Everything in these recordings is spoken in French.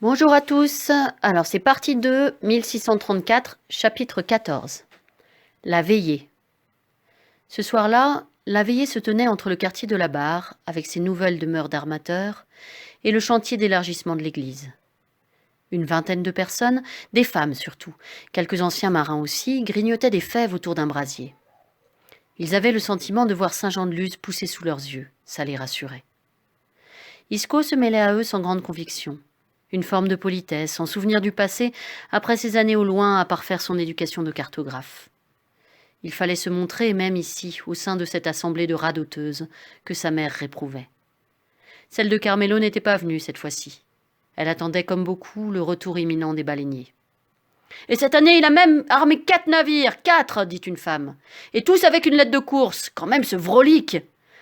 Bonjour à tous. Alors c'est partie 2, 1634, chapitre 14. La veillée. Ce soir-là, la veillée se tenait entre le quartier de la Barre, avec ses nouvelles demeures d'armateurs, et le chantier d'élargissement de l'église. Une vingtaine de personnes, des femmes surtout, quelques anciens marins aussi, grignotaient des fèves autour d'un brasier. Ils avaient le sentiment de voir Saint-Jean-de-Luz pousser sous leurs yeux, ça les rassurait. Isco se mêlait à eux sans grande conviction. Une forme de politesse, en souvenir du passé, après ces années au loin à parfaire son éducation de cartographe. Il fallait se montrer, même ici, au sein de cette assemblée de radoteuses, que sa mère réprouvait. Celle de Carmelo n'était pas venue cette fois-ci. Elle attendait, comme beaucoup, le retour imminent des baleiniers. « Et cette année, il a même armé 4 navires, 4, dit une femme. Et tous avec une lettre de course, quand même ce vrolique.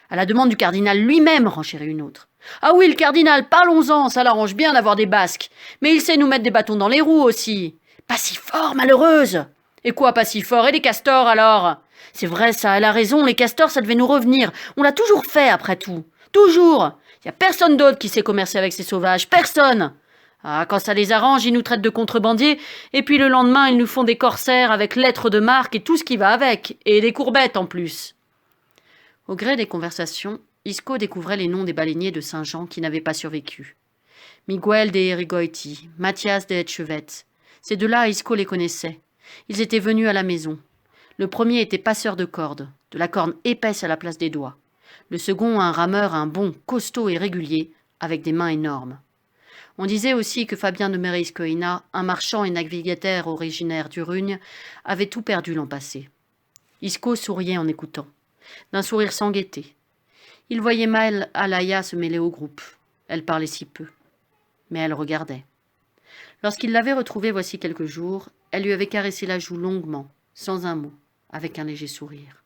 À la demande du cardinal lui-même, renchérit une autre. Ah oui, le cardinal, parlons-en, ça l'arrange bien d'avoir des basques. Mais il sait nous mettre des bâtons dans les roues aussi. Pas si fort, malheureuse. Et quoi, pas si fort? Et les castors, alors? C'est vrai, ça, elle a raison, les castors, ça devait nous revenir. On l'a toujours fait, après tout. Toujours. Y a personne d'autre qui sait commercer avec ces sauvages. Personne. Ah, quand ça les arrange, ils nous traitent de contrebandiers, et puis le lendemain, ils nous font des corsaires avec lettres de marque et tout ce qui va avec, et des courbettes en plus. Au gré des conversations, Isco découvrait les noms des baleiniers de Saint-Jean qui n'avaient pas survécu. Miguel de Erigoiti, Mathias de Etchevette. Ces deux-là, Isco les connaissait. Ils étaient venus à la maison. Le premier était passeur de cordes, de la corne épaisse à la place des doigts. Le second, un rameur, un bon, costaud et régulier, avec des mains énormes. On disait aussi que Fabien de Mereiscoina, un marchand et navigateur originaire d'Urugne, avait tout perdu l'an passé. Isco souriait en écoutant, d'un sourire sans gaieté. Il voyait mal Alaya se mêler au groupe. Elle parlait si peu. Mais elle regardait. Lorsqu'il l'avait retrouvée voici quelques jours, elle lui avait caressé la joue longuement, sans un mot, avec un léger sourire.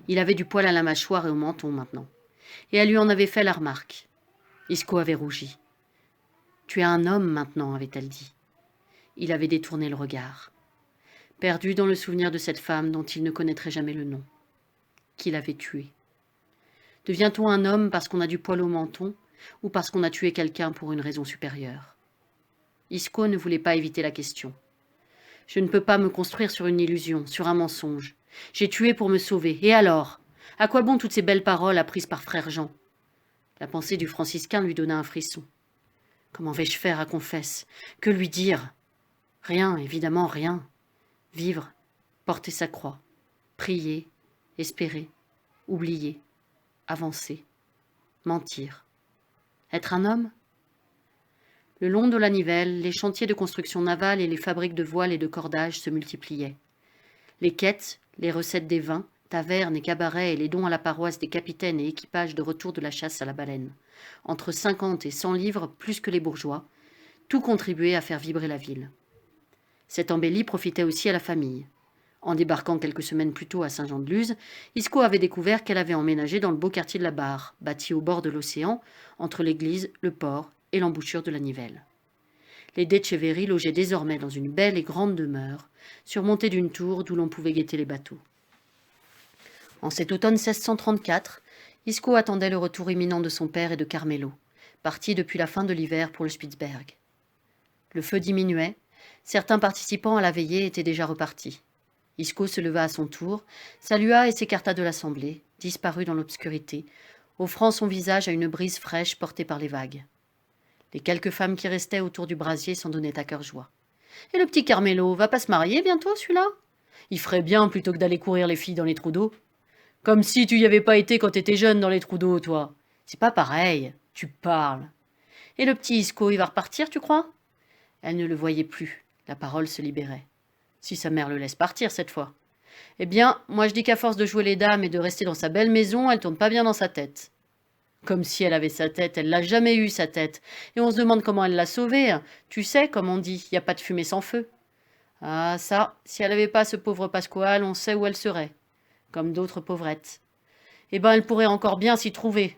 Il avait du poil à la mâchoire et au menton maintenant. Et elle lui en avait fait la remarque. Isco avait rougi. « Tu es un homme maintenant, avait-elle dit. » Il avait détourné le regard. Perdu dans le souvenir de cette femme dont il ne connaîtrait jamais le nom. Qui l'avait tuée. Devient-on un homme parce qu'on a du poil au menton ou parce qu'on a tué quelqu'un pour une raison supérieure? Isco ne voulait pas éviter la question. Je ne peux pas me construire sur une illusion, sur un mensonge. J'ai tué pour me sauver. Et alors? À quoi bon toutes ces belles paroles apprises par frère Jean? La pensée du franciscain lui donna un frisson. Comment vais-je faire à confesse? Que lui dire? Rien, évidemment rien. Vivre, porter sa croix, prier, espérer, oublier, avancer, mentir. Être un homme? Le long de la Nivelle, les chantiers de construction navale et les fabriques de voiles et de cordages se multipliaient. Les quêtes, les recettes des vins, tavernes et cabarets et les dons à la paroisse des capitaines et équipages de retour de la chasse à la baleine. Entre 50 et 100 livres, plus que les bourgeois, tout contribuait à faire vibrer la ville. Cette embellie profitait aussi à la famille. En débarquant quelques semaines plus tôt à Saint-Jean-de-Luz, Isco avait découvert qu'elle avait emménagé dans le beau quartier de la Barre, bâti au bord de l'océan, entre l'église, le port et l'embouchure de la Nivelle. Les D'Etcheverry logeaient désormais dans une belle et grande demeure, surmontée d'une tour d'où l'on pouvait guetter les bateaux. En cet automne 1634, Isco attendait le retour imminent de son père et de Carmelo, partis depuis la fin de l'hiver pour le Spitzberg. Le feu diminuait, certains participants à la veillée étaient déjà repartis. Isco se leva à son tour, salua et s'écarta de l'assemblée, disparut dans l'obscurité, offrant son visage à une brise fraîche portée par les vagues. Les quelques femmes qui restaient autour du brasier s'en donnaient à cœur joie. « Et le petit Carmelo, va pas se marier bientôt, celui-là? Il ferait bien plutôt que d'aller courir les filles dans les trous d'eau. Comme si tu y avais pas été quand t'étais jeune dans les trous d'eau, toi. C'est pas pareil, tu parles. Et le petit Isco, il va repartir, tu crois ?» Elle ne le voyait plus, la parole se libérait. Si sa mère le laisse partir cette fois. Eh bien, moi je dis qu'à force de jouer les dames et de rester dans sa belle maison, elle tourne pas bien dans sa tête. Comme si elle avait sa tête, elle l'a jamais eue sa tête. Et on se demande comment elle l'a sauvée. Tu sais, comme on dit, y a pas de fumée sans feu. Ah ça, si elle avait pas ce pauvre Pasquale, on sait où elle serait. Comme d'autres pauvrettes. Eh ben, elle pourrait encore bien s'y trouver.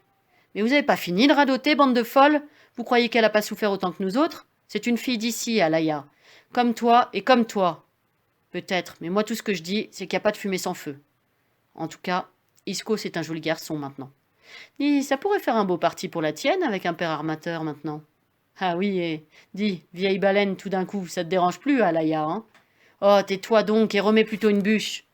Mais vous avez pas fini de radoter, bande de folles? Vous croyez qu'elle a pas souffert autant que nous autres? C'est une fille d'ici, Alaya. Comme toi et comme toi. Peut-être, mais moi tout ce que je dis, c'est qu'il n'y a pas de fumée sans feu. En tout cas, Isco c'est un joli garçon maintenant. Dis, ça pourrait faire un beau parti pour la tienne avec un père armateur maintenant. Ah oui, et dis, vieille baleine, tout d'un coup, ça te dérange plus, Alaya, hein? Oh, tais-toi donc et remets plutôt une bûche.